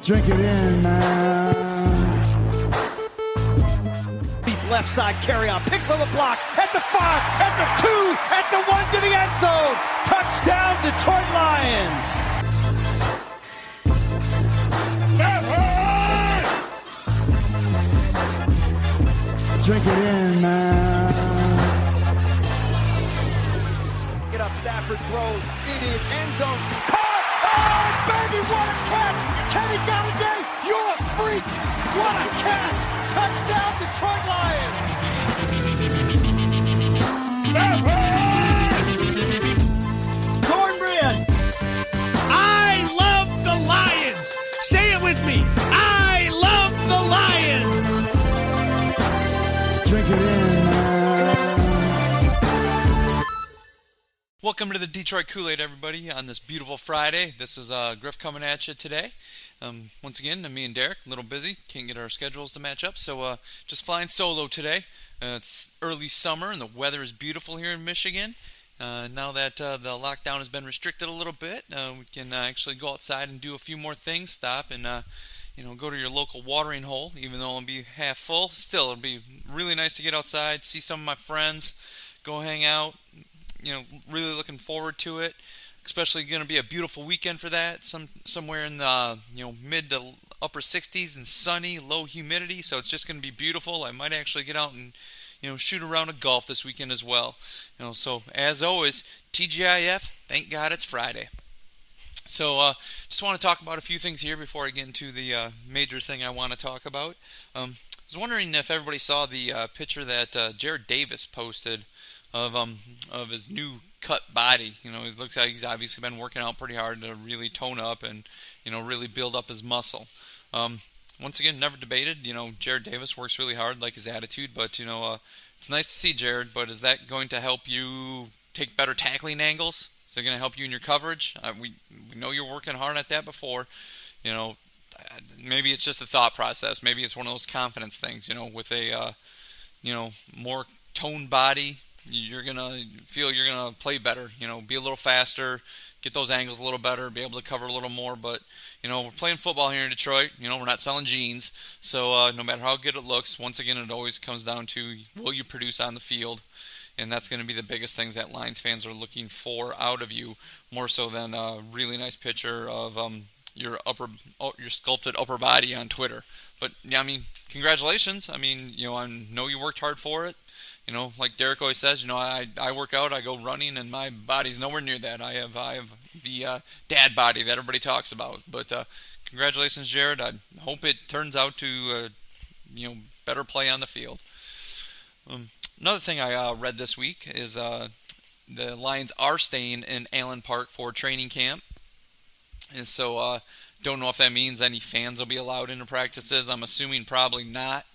Drink it in, man. Deep left side carry on. Picks on the block. At the 5. At the 2. At the 1 to the end zone. Touchdown, Detroit Lions. Drink it in, man. Get up, Stafford throws. It is end zone. Caught! Oh, baby, what a catch! Kenny Galladay, you're a freak! What a catch! Touchdown, Detroit Lions! Cornbread! I love the Lions! Say it with me! I love the Lions! Drink it in, man. Welcome to the Detroit Koolaid, everybody, on this beautiful Friday. This is Griff coming at you today. Once again, me and Derek, a little busy, can't get our schedules to match up, so just flying solo today. It's early summer, and the weather is beautiful here in Michigan. Now that the lockdown has been restricted a little bit, we can actually go outside and do a few more things, stop and go to your local watering hole, even though it'll be half full. Still, it'll be really nice to get outside, see some of my friends, go hang out. Really looking forward to it. Especially going to be a beautiful weekend for that. Somewhere in the mid to upper 60s and sunny, low humidity. So it's just going to be beautiful. I might actually get out and shoot around a golf this weekend as well. So as always, TGIF. Thank God it's Friday. So just want to talk about a few things here before I get into the major thing I want to talk about. I was wondering if everybody saw the picture that Jared Davis posted of his new cut body. It looks like he's obviously been working out pretty hard to really tone up and really build up his muscle. Once again, never debated. Jared Davis works really hard, like his attitude, but it's nice to see Jared. But is that going to help you take better tackling angles? Is it going to help you in your coverage? We know you're working hard at that before. Maybe it's just a thought process. Maybe it's one of those confidence things. With a more toned body, you're gonna feel you're gonna play better. Be a little faster, get those angles a little better, be able to cover a little more. But we're playing football here in Detroit. We're not selling jeans. So no matter how good it looks, once again, it always comes down to will you produce on the field, and that's going to be the biggest things that Lions fans are looking for out of you, more so than a really nice picture of your sculpted upper body on Twitter. But yeah, congratulations. I know you worked hard for it. Like Derek always says, I work out, I go running, and my body's nowhere near that. I have the dad body that everybody talks about. But congratulations, Jared. I hope it turns out to better play on the field. Another thing I read this week is the Lions are staying in Allen Park for training camp. And so don't know if that means any fans will be allowed into practices. I'm assuming probably not.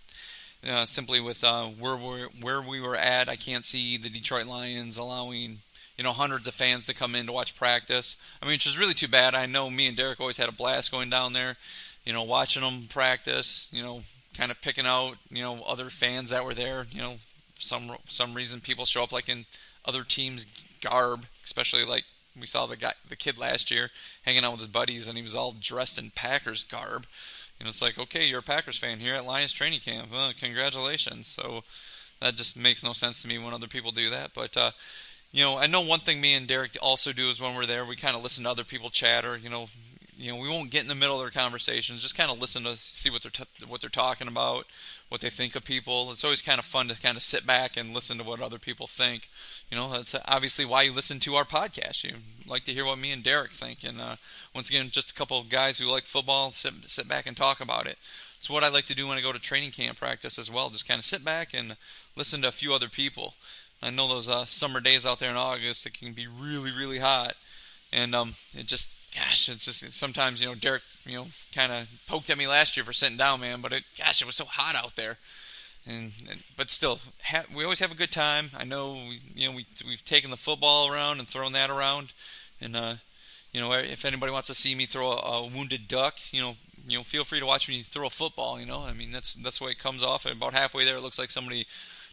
Simply with where we were at, I can't see the Detroit Lions allowing hundreds of fans to come in to watch practice. Which is really too bad. I know me and Derek always had a blast going down there, watching them practice. Kind of picking out other fans that were there. Some reason people show up like in other teams' garb, especially like we saw the kid last year hanging out with his buddies, and he was all dressed in Packers garb. It's like, okay, you're a Packers fan here at Lions training camp. Well, congratulations. So that just makes no sense to me when other people do that. But, I know one thing me and Derek also do is when we're there, we kind of listen to other people chatter. We won't get in the middle of their conversations. Just kind of listen to see what they're talking about, what they think of people. It's always kind of fun to kind of sit back and listen to what other people think. That's obviously why you listen to our podcast. You like to hear what me and Derek think. And once again, just a couple of guys who like football, sit back and talk about it. It's what I like to do when I go to training camp practice as well. Just kind of sit back and listen to a few other people. I know those summer days out there in August, it can be really, really hot. And it's just sometimes, Derek, kind of poked at me last year for sitting down, man. But it was so hot out there. But still, we always have a good time. I know, we've taken the football around and thrown that around. And, if anybody wants to see me throw a wounded duck, feel free to watch me throw a football, That's the way it comes off. And about halfway there, it looks like somebody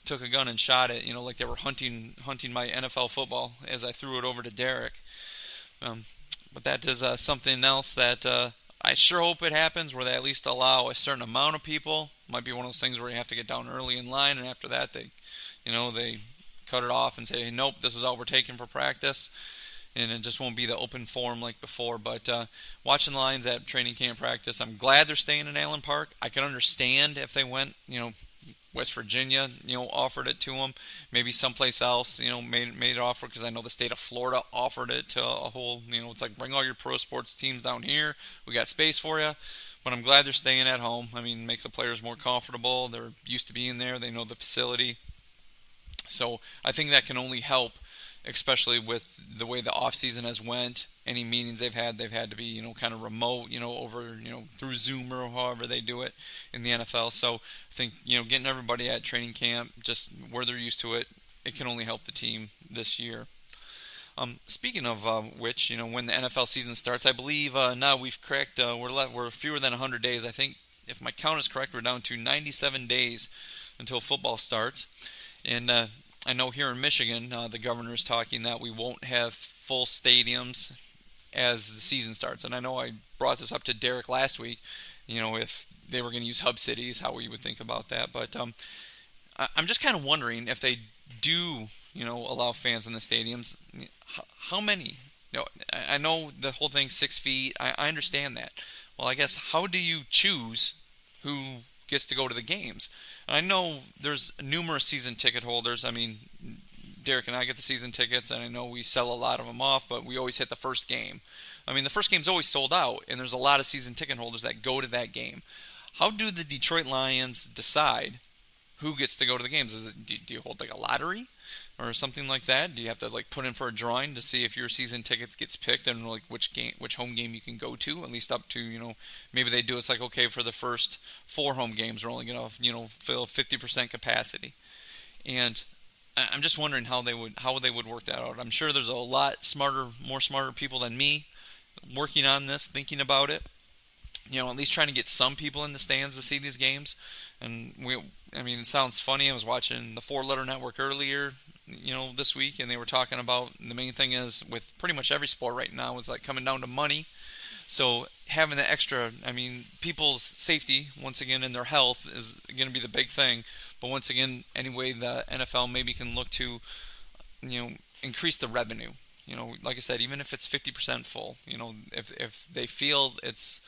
took a gun and shot it, like they were hunting my NFL football as I threw it over to Derek. But that is something else that I sure hope it happens where they at least allow a certain amount of people. Might be one of those things where you have to get down early in line, and after that they cut it off and say, nope, this is all we're taking for practice. And it just won't be the open forum like before. But watching the Lions at training camp practice, I'm glad they're staying in Allen Park. I can understand if they went, West Virginia, offered it to them. Maybe someplace else, made it offer, because I know the state of Florida offered it to a whole, it's like, bring all your pro sports teams down here. We got space for you. But I'm glad they're staying at home. I mean, make the players more comfortable. They're used to being there. They know the facility. So I think that can only help, especially with the way the offseason has went. Any meetings they've had to be, kind of remote, over, through Zoom or however they do it in the NFL. So I think, getting everybody at training camp, just where they're used to it, it can only help the team this year. Speaking of which, when the NFL season starts, I believe now we've cracked, we're fewer than 100 days. I think, if my count is correct, we're down to 97 days until football starts. And I know here in Michigan, the governor is talking that we won't have full stadiums as the season starts. And I know I brought this up to Derek last week, if they were going to use hub cities, how we would think about that. But I'm just kind of wondering if they do, allow fans in the stadiums, how many? I know the whole thing 6 feet. I understand that. Well, I guess, how do you choose who gets to go to the games? And I know there's numerous season ticket holders. I mean, Derek and I get the season tickets, and I know we sell a lot of them off, but we always hit the first game. I mean, the first game's always sold out, and there's a lot of season ticket holders that go to that game. How do the Detroit Lions decide who gets to go to the games? Do you hold like a lottery or something like that? Do you have to put in for a drawing to see if your season ticket gets picked and which home game you can go to? At least up to, maybe they do it's like, okay, for the first 4 home games we're only going to fill 50% capacity. And I'm just wondering how they would work that out. I'm sure there's a lot more smarter people than me working on this, thinking about it. At least trying to get some people in the stands to see these games. And it sounds funny. I was watching the 4-Letter Network earlier, this week, and they were talking about the main thing is with pretty much every sport right now is coming down to money. So having the extra, people's safety, once again, and their health is going to be the big thing. But once again, anyway, the NFL maybe can look to, increase the revenue. Like I said, even if it's 50% full, if they feel it's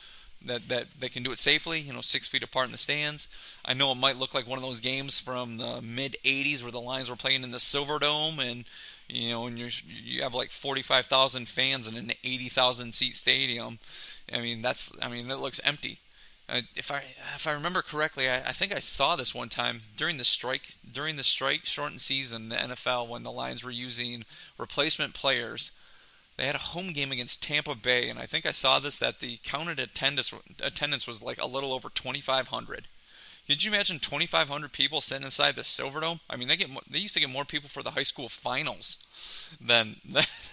that they can do it safely, 6 feet apart in the stands. I know it might look like one of those games from the mid '80s where the Lions were playing in the Silverdome, and and you have 45,000 fans in an 80,000 seat stadium. It looks empty. If I remember correctly, I think I saw this one time during the strike shortened season, the NFL, when the Lions were using replacement players. They had a home game against Tampa Bay, and I think I saw this, that the counted attendance was a little over 2,500. Could you imagine 2,500 people sitting inside the Silverdome? They used to get more people for the high school finals than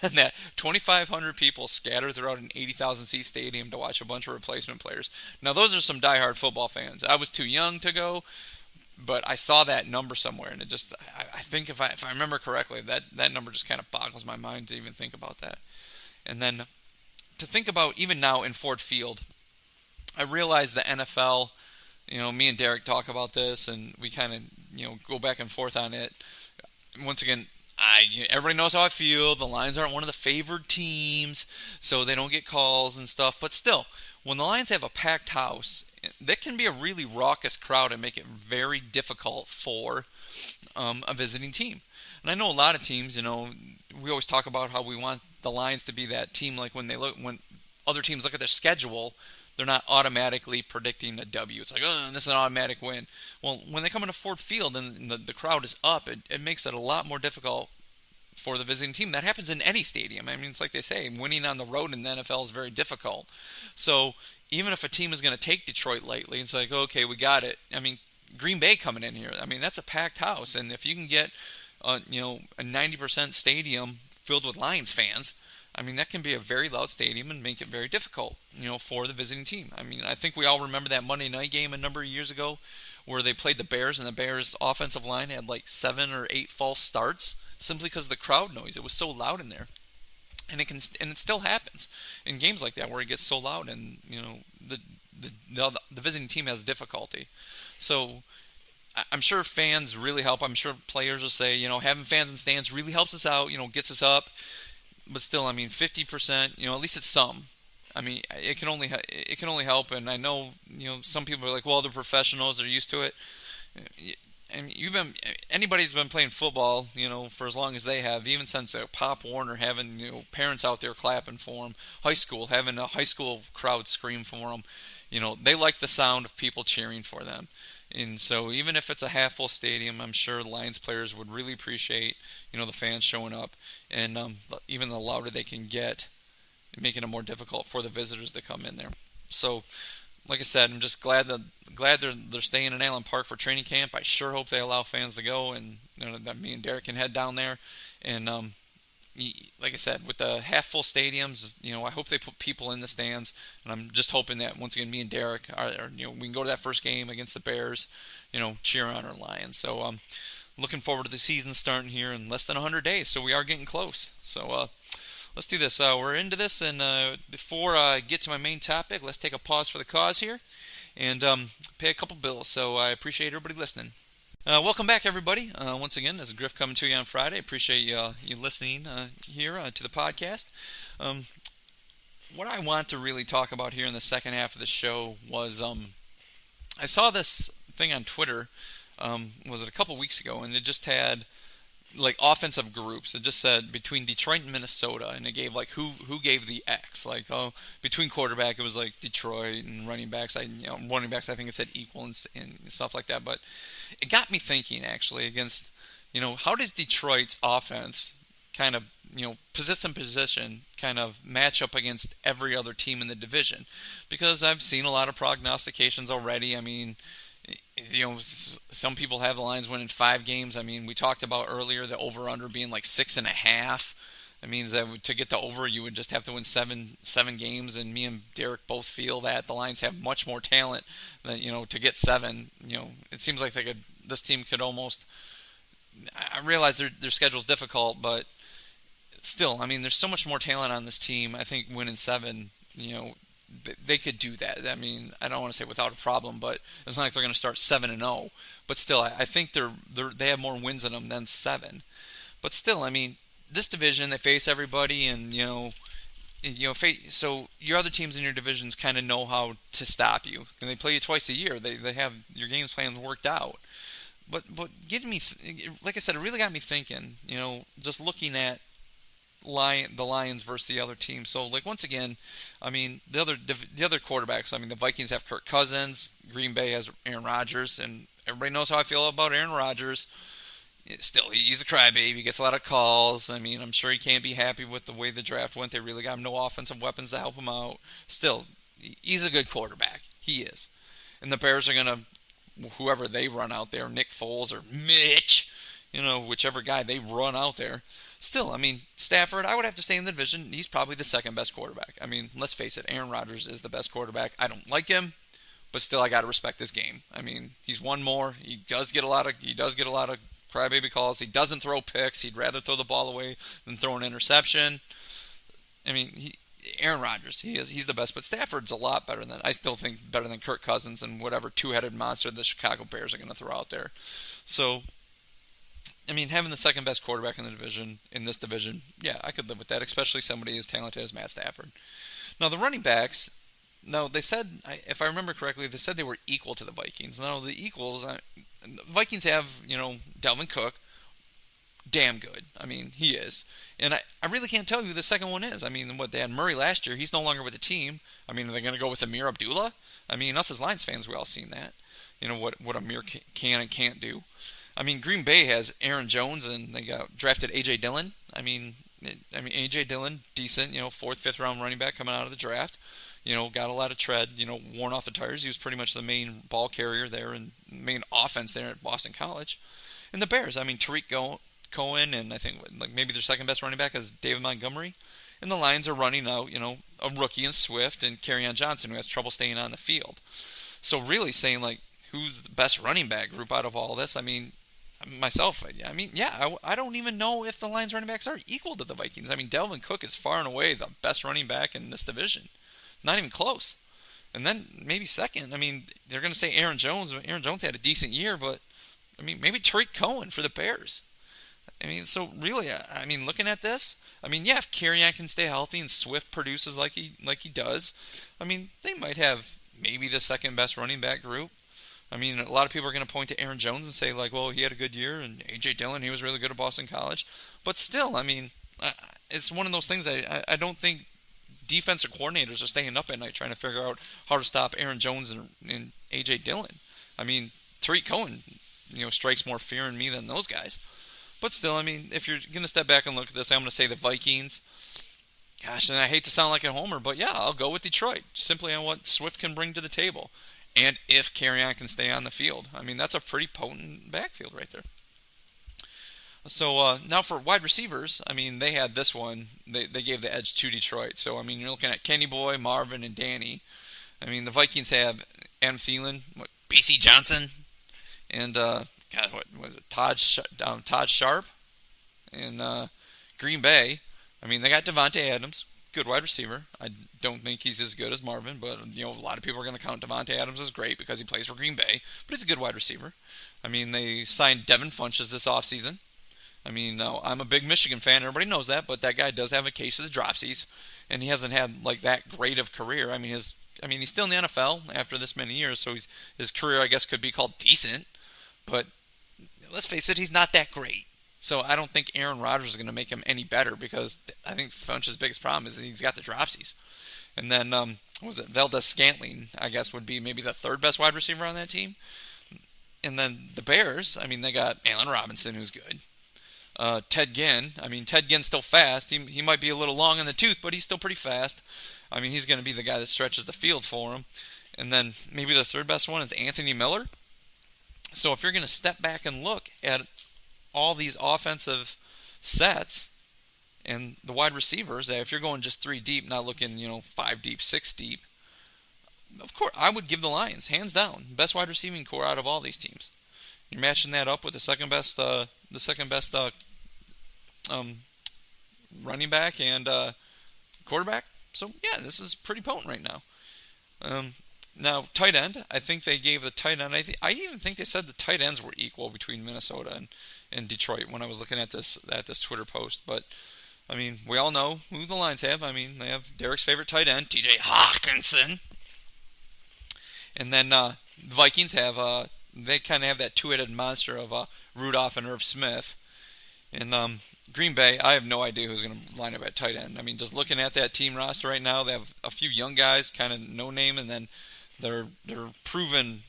that. 2,500 people scattered throughout an 80,000 seat stadium to watch a bunch of replacement players. Now, those are some diehard football fans. I was too young to go, but I saw that number somewhere, and it just, I think if I remember correctly, that number just kind of boggles my mind to even think about that. And then to think about even now in Ford Field, I realize the NFL, me and Derek talk about this, and we kind of, go back and forth on it. Once again, everybody knows how I feel. The Lions aren't one of the favored teams, so they don't get calls and stuff. But still, when the Lions have a packed house, that can be a really raucous crowd and make it very difficult for a visiting team. And I know a lot of teams, we always talk about how we want the Lions to be that team, when other teams look at their schedule, they're not automatically predicting a W. It's like, oh, this is an automatic win. Well, when they come into Ford Field and the crowd is up, it makes it a lot more difficult for the visiting team. That happens in any stadium. It's like they say, winning on the road in the NFL is very difficult. So even if a team is going to take Detroit lightly, it's like, okay, we got it. Green Bay coming in here, that's a packed house. And if you can get, a 90% stadium filled with Lions fans, that can be a very loud stadium and make it very difficult, for the visiting team. I think we all remember that Monday night game a number of years ago where they played the Bears, and the Bears' offensive line had 7 or 8 false starts simply because of the crowd noise. It was so loud in there. And it still happens in games like that where it gets so loud, and the visiting team has difficulty. So I'm sure fans really help. I'm sure players will say, having fans in stands really helps us out, gets us up. But still, 50%, at least it's some. It can only help. And I know, some people are like, well, they're professionals, they're used to it. And anybody's been playing football, for as long as they have, even since Pop Warner, having parents out there clapping for them, high school, having a high school crowd scream for them, they like the sound of people cheering for them. And so even if it's a half-full stadium, I'm sure Lions players would really appreciate, the fans showing up, and even the louder they can get, making it more difficult for the visitors to come in there. So, like I said, I'm just glad they're staying in Allen Park for training camp. I sure hope they allow fans to go, and that me and Derek can head down there. And like I said, with the half-full stadiums, I hope they put people in the stands. And I'm just hoping that once again, me and Derek we can go to that first game against the Bears, cheer on our Lions. So looking forward to the season starting here in less than 100 days. So we are getting close. So let's do this. We're into this, and before I get to my main topic, let's take a pause for the cause here and pay a couple bills. So I appreciate everybody listening. Welcome back, everybody. Once again, this is Griff coming to you on Friday. Appreciate you listening here to the podcast. What I want to really talk about here in the second half of the show was I saw this thing on Twitter, was it a couple weeks ago, and it just had like offensive groups. It just said between Detroit and Minnesota, and it gave like who gave the X. Like between quarterback, it was like Detroit, and running backs. Running backs, I think it said equal and stuff like that. But it got me thinking actually against how does Detroit's offense kind of position kind of match up against every other team in the division? Because I've seen a lot of prognostications already. Some people have the Lions winning 5 games. We talked about earlier the over/under being like 6.5. That means that to get the over, you would just have to win seven games. And me and Derek both feel that the Lions have much more talent than to get 7. It seems like this team could almost. I realize their schedule's difficult, but still, there's so much more talent on this team. I think winning 7, they could do that. I don't want to say without a problem, but it's not like they're going to start 7-0. But still, I think they have more wins in them than 7. But still, this division, they face everybody, and so your other teams in your divisions kind of know how to stop you, and they play you twice a year. They have your game plans worked out. But getting me, like I said, it really got me thinking. Just looking at the Lions versus the other team. So, like, once again, the other quarterbacks. The Vikings have Kirk Cousins. Green Bay has Aaron Rodgers, and everybody knows how I feel about Aaron Rodgers. Still, he's a crybaby. He gets a lot of calls. I'm sure he can't be happy with the way the draft went. They really got him no offensive weapons to help him out. Still, he's a good quarterback. He is. And the Bears are gonna, whoever they run out there, Nick Foles or Mitch, whichever guy they run out there. Still, Stafford, I would have to say in the division, he's probably the second best quarterback. Let's face it, Aaron Rodgers is the best quarterback. I don't like him, but still, I got to respect his game. He's won more. He does get a lot of crybaby calls. He doesn't throw picks. He'd rather throw the ball away than throw an interception. Aaron Rodgers, he's the best, but Stafford's a lot better than, I still think, better than Kirk Cousins and whatever two-headed monster the Chicago Bears are going to throw out there. So, having the second best quarterback in this division, yeah, I could live with that, especially somebody as talented as Matt Stafford. Now, the running backs, they said, if I remember correctly, they said they were equal to the Vikings. Now, the equals, Vikings have, Dalvin Cook, damn good. He is. And I really can't tell you who the second one is. They had Murray last year. He's no longer with the team. Are they going to go with Amir Abdullah? Us as Lions fans, we all seen that. What Amir can and can't do. Green Bay has Aaron Jones, and they drafted A.J. Dillon. A.J. Dillon, decent, 4th, 5th round running back coming out of the draft. Got a lot of tread, worn off the tires. He was pretty much the main ball carrier there and main offense there at Boston College. And the Bears, Tariq Cohen, and I think maybe their second best running back is David Montgomery. And the Lions are running out, a rookie in Swift and Kerryon Johnson, who has trouble staying on the field. So really saying, who's the best running back group out of all this? myself, I mean, yeah, I don't even know if the Lions running backs are equal to the Vikings. I mean, Dalvin Cook is far and away the best running back in this division. Not even close. And then maybe second, I mean, they're going to say Aaron Jones. Aaron Jones had a decent year, but, I mean, maybe Tariq Cohen for the Bears. I mean, so really, I mean, looking at this, I mean, yeah, if Kerryon can stay healthy and Swift produces like he does, I mean, they might have maybe the second best running back group. I mean, a lot of people are going to point to Aaron Jones and say, like, well, he had a good year, and A.J. Dillon, he was really good at Boston College. But still, I mean, it's one of those things I don't think defensive coordinators are staying up at night trying to figure out how to stop Aaron Jones and A.J. Dillon. I mean, Tariq Cohen, strikes more fear in me than those guys. But still, I mean, if you're going to step back and look at this, I'm going to say the Vikings. Gosh, and I hate to sound like a homer, but yeah, I'll go with Detroit, simply on what Swift can bring to the table. And if Kerryon can stay on the field. I mean, that's a pretty potent backfield right there. So now for wide receivers, I mean, they had this one. They gave the edge to Detroit. So, I mean, you're looking at Kenny Boy, Marvin, and Danny. I mean, the Vikings have Adam Thielen, B.C. Johnson, and, what was it, Todd Sharp. And Green Bay, I mean, they got Devontae Adams. Good wide receiver. I don't think he's as good as Marvin, but a lot of people are going to count Devontae Adams as great because he plays for Green Bay, but he's a good wide receiver. I mean, they signed Devin Funchess this offseason. I mean, now, I'm a big Michigan fan. Everybody knows that, but that guy does have a case of the dropsies, and he hasn't had like that great of career. I mean, he's still in the NFL after this many years, so his career, I guess, could be called decent, but let's face it, he's not that great. So I don't think Aaron Rodgers is going to make him any better because I think Funch's biggest problem is that he's got the dropsies. And then, Valdez Scantling, I guess, would be maybe the third best wide receiver on that team. And then the Bears, I mean, they got Allen Robinson, who's good. Ted Ginn, I mean, Ted Ginn's still fast. He might be a little long in the tooth, but he's still pretty fast. I mean, he's going to be the guy that stretches the field for him. And then maybe the third best one is Anthony Miller. So if you're going to step back and look at all these offensive sets and the wide receivers, if you're going just 3 deep, not looking, 5 deep, 6 deep, of course, I would give the Lions, hands down, best wide receiving core out of all these teams. You're matching that up with the second best running back and quarterback. So, yeah, this is pretty potent right now. Now, tight end, I think they gave the tight end, I even think they said the tight ends were equal between Minnesota and Detroit when I was looking at this Twitter post. But, I mean, we all know who the Lions have. I mean, they have Derek's favorite tight end, T.J. Hawkinson. And then the Vikings have, they kind of have that two-headed monster of Rudolph and Irv Smith. And Green Bay, I have no idea who's going to line up at tight end. I mean, just looking at that team roster right now, they have a few young guys, kind of no name, and then their proven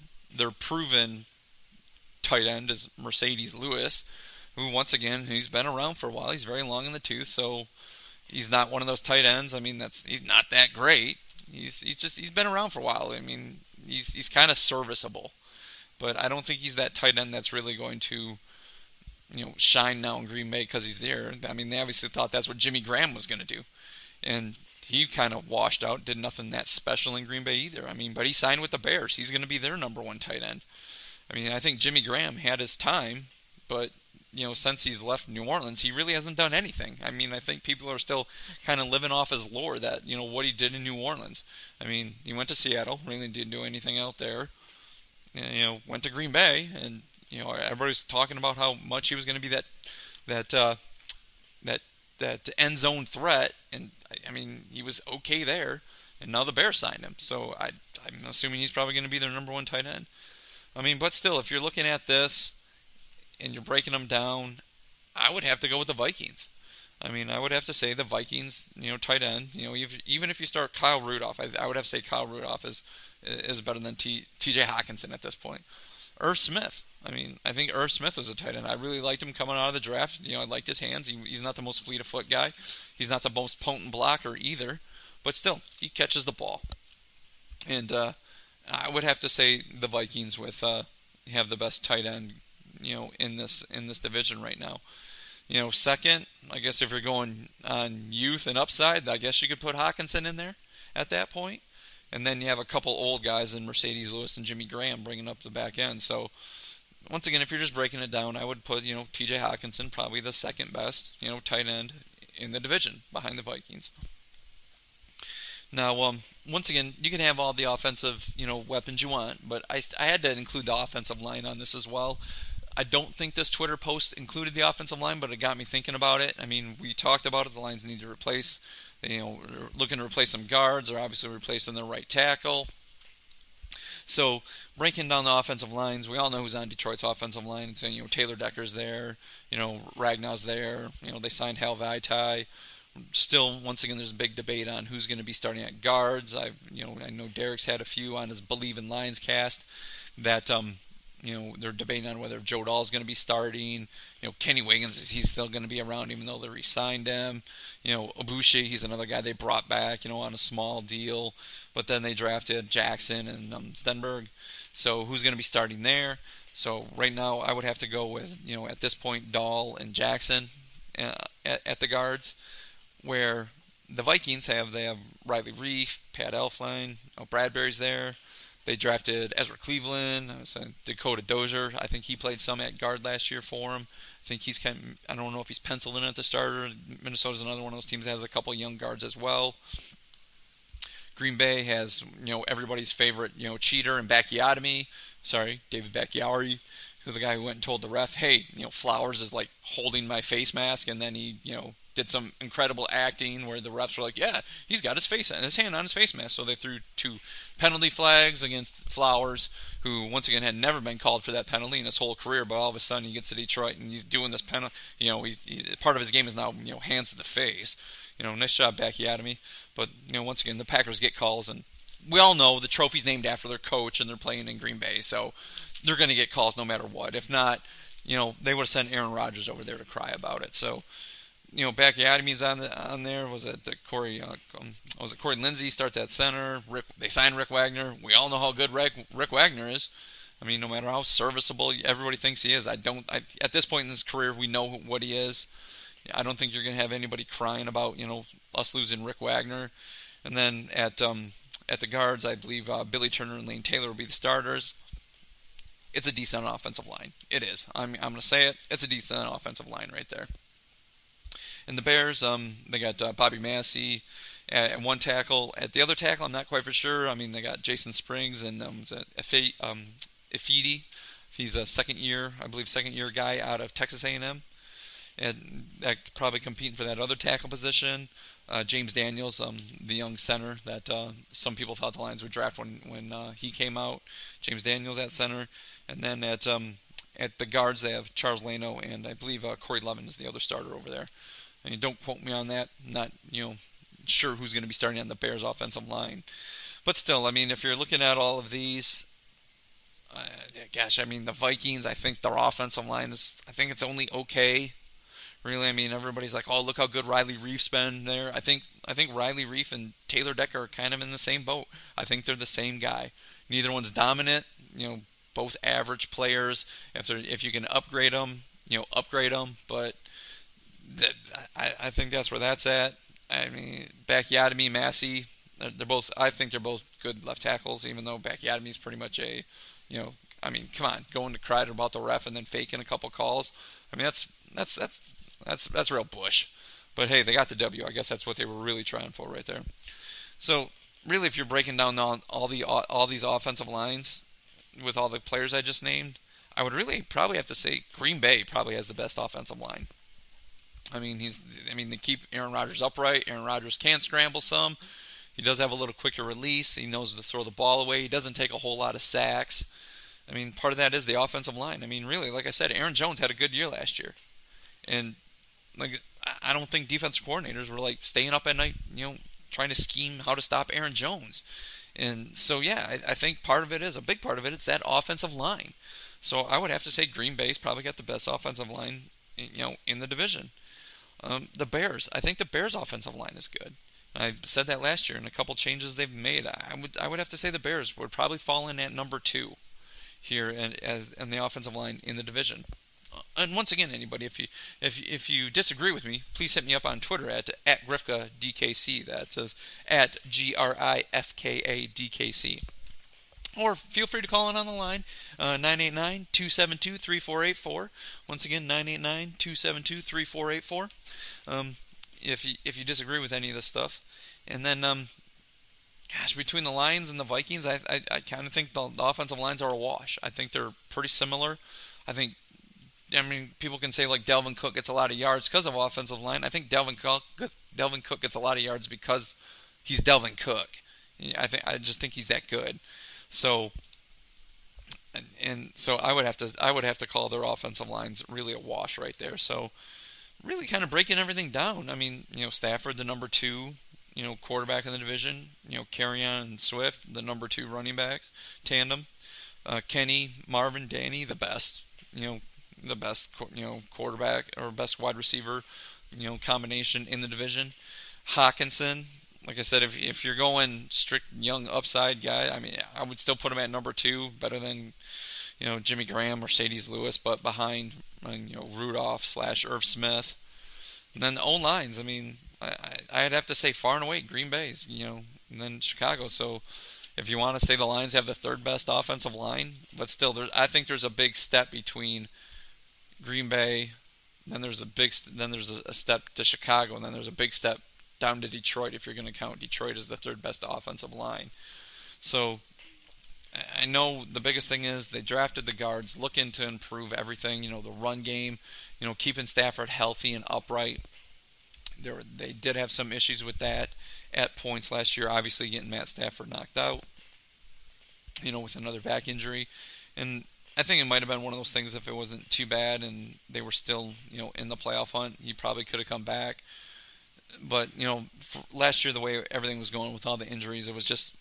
tight end is Mercedes Lewis, who once again he's been around for a while. He's very long in the tooth, so he's not one of those tight ends. I mean, he's not that great. He's been around for a while. I mean, he's kind of serviceable, but I don't think he's that tight end that's really going to shine now in Green Bay because he's there. I mean, they obviously thought that's what Jimmy Graham was going to do, and he kind of washed out, did nothing that special in Green Bay either. I mean, but he signed with the Bears. He's going to be their number one tight end. I mean, I think Jimmy Graham had his time, but, since he's left New Orleans, he really hasn't done anything. I mean, I think people are still kind of living off his lore that, what he did in New Orleans. I mean, he went to Seattle, really didn't do anything out there. Went to Green Bay, and, everybody's talking about how much he was going to be that end zone threat, and I mean, he was okay there, and now the Bears signed him, so I'm assuming he's probably going to be their number one tight end. I mean, but still, if you're looking at this and you're breaking them down, I would have to go with the Vikings. I mean, I would have to say the Vikings, tight end. Even if you start Kyle Rudolph, I would have to say Kyle Rudolph is better than T.J. Hawkinson at this point. Irv Smith. I mean, I think Irv Smith was a tight end. I really liked him coming out of the draft. I liked his hands. He's not the most fleet of foot guy. He's not the most potent blocker either. But still, he catches the ball. And I would have to say the Vikings have the best tight end, in this division right now. Second, I guess if you're going on youth and upside, I guess you could put Hawkinson in there at that point. And then you have a couple old guys in Mercedes Lewis and Jimmy Graham bringing up the back end. So once again, if you're just breaking it down, I would put, T.J. Hawkinson probably the second best, tight end in the division behind the Vikings. Now, once again, you can have all the offensive, weapons you want, but I had to include the offensive line on this as well. I don't think this Twitter post included the offensive line, but it got me thinking about it. I mean, we talked about it. The Lions need to replace, looking to replace some guards, or obviously replacing their right tackle. So, breaking down the offensive lines, we all know who's on Detroit's offensive line. It's, Taylor Decker's there, Ragnow's there, they signed Hal Vaitai. Still, once again, there's a big debate on who's going to be starting at guards. I know Derek's had a few on his Believe in Lions cast that, they're debating on whether Joe Dahl's going to be starting. Kenny Wiggins, is he still going to be around even though they re-signed him? Ibushi, he's another guy they brought back, on a small deal. But then they drafted Jackson and Stenberg. So who's going to be starting there? So right now I would have to go with, at this point, Dahl and Jackson at the guards. Where the Vikings they have Riley Reif, Pat Elflein, Bradbury's there. They drafted Ezra Cleveland, Dakota Dozier. I think he played some at guard last year for him. I think he's I don't know if he's penciled in at the starter. Minnesota's another one of those teams that has a couple young guards as well. Green Bay has, everybody's favorite, cheater and David Bakhtiari, who's the guy who went and told the ref, hey, Flowers is like holding my face mask, and then he, did some incredible acting where the refs were like, yeah, he's got his hand on his face mask. So they threw 2 penalty flags against Flowers, who once again had never been called for that penalty in his whole career, but all of a sudden he gets to Detroit and he's doing this penalty. Part of his game is now, hands to the face. Nice job, Bakhtiari. But, once again, the Packers get calls, and we all know the trophy's named after their coach, and they're playing in Green Bay, so they're going to get calls no matter what. If not, they would have sent Aaron Rodgers over there to cry about it. So, Bakhtiari's on there. Was it Corey Lindsey starts at center? They signed Rick Wagner. We all know how good Rick Wagner is. I mean, no matter how serviceable everybody thinks he is, at this point in his career, we know what he is. I don't think you're going to have anybody crying about, us losing Rick Wagner. And then at the guards, I believe Billy Turner and Lane Taylor will be the starters. It's a decent offensive line. It is. I'm going to say it. It's a decent offensive line right there. And the Bears, they got Bobby Massey at one tackle. At the other tackle, I'm not quite for sure. I mean, they got Jason Springs and Ifedi. He's a second year guy out of Texas A&M. And probably competing for that other tackle position. James Daniels, the young center that some people thought the Lions would draft when he came out. James Daniels at center. And then at the guards, they have Charles Leno, and I believe Corey Levin is the other starter over there. I mean, don't quote me on that. I'm not, sure who's going to be starting on the Bears' offensive line. But still, I mean, if you're looking at all of these, the Vikings, I think their offensive line I think it's only okay. Really, I mean, everybody's like, oh, look how good Riley Reif's been there. I think Riley Reif and Taylor Decker are kind of in the same boat. I think they're the same guy. Neither one's dominant. Both average players. If you can upgrade them, upgrade them. But I think that's where that's at. I mean, Bakhtiari, Massey, I think they're both good left tackles, even though Bakhtiari's pretty much come on, going to cry about the ref and then faking a couple calls. I mean, that's real Bush. But hey, they got the W. I guess that's what they were really trying for right there. So really, if you're breaking down all these offensive lines with all the players I just named, I would really probably have to say Green Bay probably has the best offensive line. I mean, they keep Aaron Rodgers upright. Aaron Rodgers can scramble some. He does have a little quicker release. He knows to throw the ball away. He doesn't take a whole lot of sacks. I mean, part of that is the offensive line. I mean, really, like I said, Aaron Jones had a good year last year. And I don't think defensive coordinators were staying up at night, trying to scheme how to stop Aaron Jones. And so, yeah, I think a big part of it is that offensive line. So I would have to say Green Bay's probably got the best offensive line, in the division. The Bears, I think the Bears' offensive line is good. I said that last year, and a couple changes they've made. I would have to say the Bears would probably fall in at number 2 here in the offensive line in the division. And once again, anybody, if you disagree with me, please hit me up on Twitter at GrifkaDKC. That says at GrifkaDKC. Or feel free to call in on the line, 989-272-3484. Once again, 989-272-3484. If you disagree with any of this stuff. And then, between the Lions and the Vikings, I kind of think the offensive lines are a wash. I think they're pretty similar. People can say like Dalvin Cook gets a lot of yards because of offensive line. I think Dalvin Cook gets a lot of yards because he's Dalvin Cook. I just think he's that good. So I would have to call their offensive lines really a wash right there. So really kind of breaking everything down. I mean, Stafford, the number 2, quarterback in the division. Kerryon and Swift, the number 2 running backs tandem. Kenny, Marvin, Danny, the best. The best quarterback or best wide receiver combination in the division. Hawkinson. Like I said, if you're going strict young upside guy, I would still put him at number 2, better than Jimmy Graham or Mercedes Lewis, but behind Rudolph / Irv Smith. And then the O-lines, I'd have to say far and away Green Bay's, and then Chicago. So if you want to say the Lions have the 3rd best offensive line, but still, I think there's a big step between Green Bay, then there's a step to Chicago, and then there's a big step down to Detroit if you're going to count Detroit as the 3rd best offensive line. So I know the biggest thing is they drafted the guards, looking to improve everything, the run game, keeping Stafford healthy and upright. They did have some issues with that at points last year, obviously getting Matt Stafford knocked out, with another back injury. And I think it might have been one of those things, if it wasn't too bad and they were still, in the playoff hunt, he probably could have come back. But, last year, the way everything was going with all the injuries, it was just,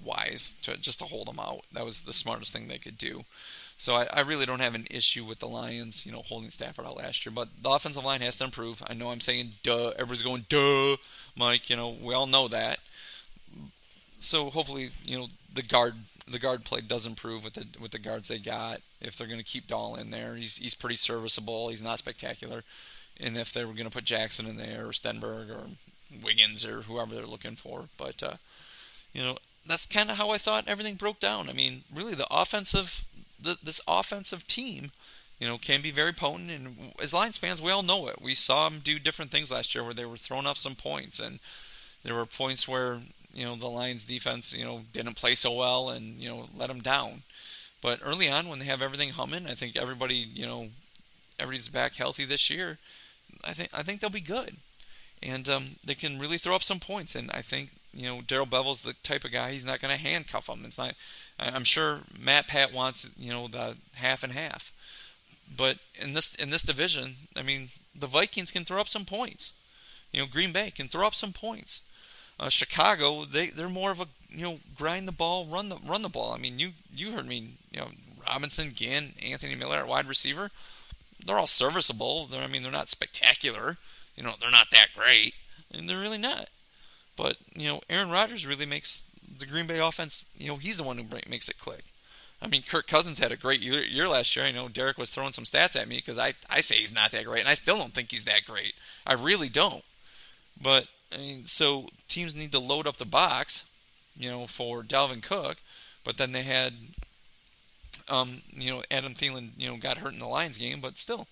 wise to hold them out. That was the smartest thing they could do. So I really don't have an issue with the Lions, holding Stafford out last year. But the offensive line has to improve. I know I'm saying duh. Everybody's going duh, Mike. We all know that. So hopefully, the guard play does improve with the guards they got. If they're going to keep Dahl in there, he's pretty serviceable. He's not spectacular. And if they were going to put Jackson in there, or Stenberg, or Wiggins, or whoever they're looking for. But, that's kind of how I thought everything broke down. Really, this offensive team, can be very potent. And as Lions fans, we all know it. We saw them do different things last year where they were throwing up some points. And there were points where, the Lions defense, didn't play so well and, let them down. But early on, when they have everything humming, I think everybody's back healthy this year. I think they'll be good, and they can really throw up some points. And I think Darrell Bevel's the type of guy, he's not going to handcuff them. It's not. I'm sure Matt Pat wants the half and half, but in this division, the Vikings can throw up some points. Green Bay can throw up some points. Chicago, they're more of a grind the ball, run the ball. You heard me. Robinson, Ginn, Anthony Miller at wide receiver. They're all serviceable. They're not spectacular. They're not that great. And they're really not. But, Aaron Rodgers really makes the Green Bay offense, he's the one who makes it click. Kirk Cousins had a great year last year. I know Derek was throwing some stats at me because I say he's not that great, and I still don't think he's that great. I really don't. But, so teams need to load up the box, for Dalvin Cook. But then they had... Adam Thielen, got hurt in the Lions game, but still,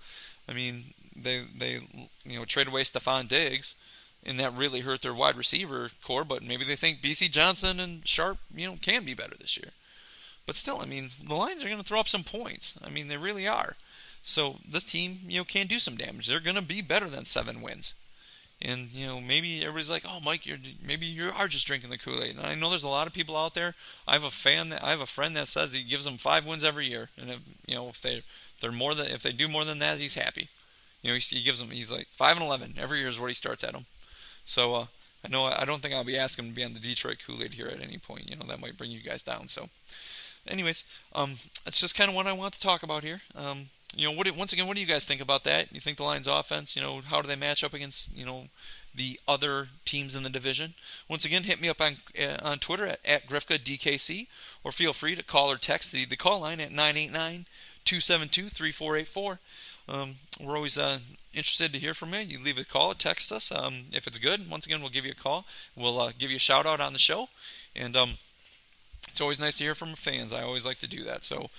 they traded away Stephon Diggs, and that really hurt their wide receiver core. But maybe they think B.C. Johnson and Sharp, can be better this year. But still, the Lions are going to throw up some points. They really are. So this team, can do some damage. They're going to be better than 7 wins. And, maybe everybody's like, oh, Mike, maybe you are just drinking the Kool-Aid. And I know there's a lot of people out there. I have a friend that says he gives them 5 wins every year. And if they do more than that, he's happy. He gives them, he's like 5-11 every year is where he starts at them. So I don't think I'll be asking him to be on the Detroit Koolaid here at any point. That might bring you guys down. So, anyways, that's just kind of what I want to talk about here. Once again, what do you guys think about that? You think the Lions offense, how do they match up against, the other teams in the division? Once again, hit me up on Twitter at GrifkaDKC, or feel free to call or text the call line at 989-272-3484. We're always interested to hear from you. You leave a call or text us. If it's good, once again, we'll give you a call. We'll give you a shout out on the show. And it's always nice to hear from fans. I always like to do that. So,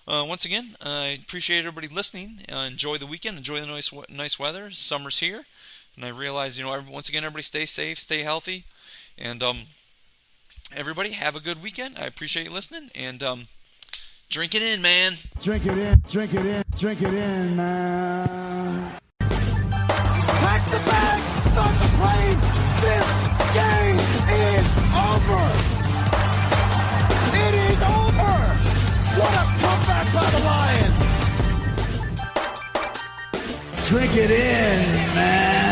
once again, I appreciate everybody listening. Enjoy the weekend. Enjoy the nice weather. Summer's here. And I realize, once again, everybody stay safe, stay healthy. And everybody have a good weekend. I appreciate you listening. And drink it in, man. Drink it in, drink it in, drink it in, man. Pack the bags, start the plane. This game is over. It is over. What a comeback by the Lions. Drink it in, man.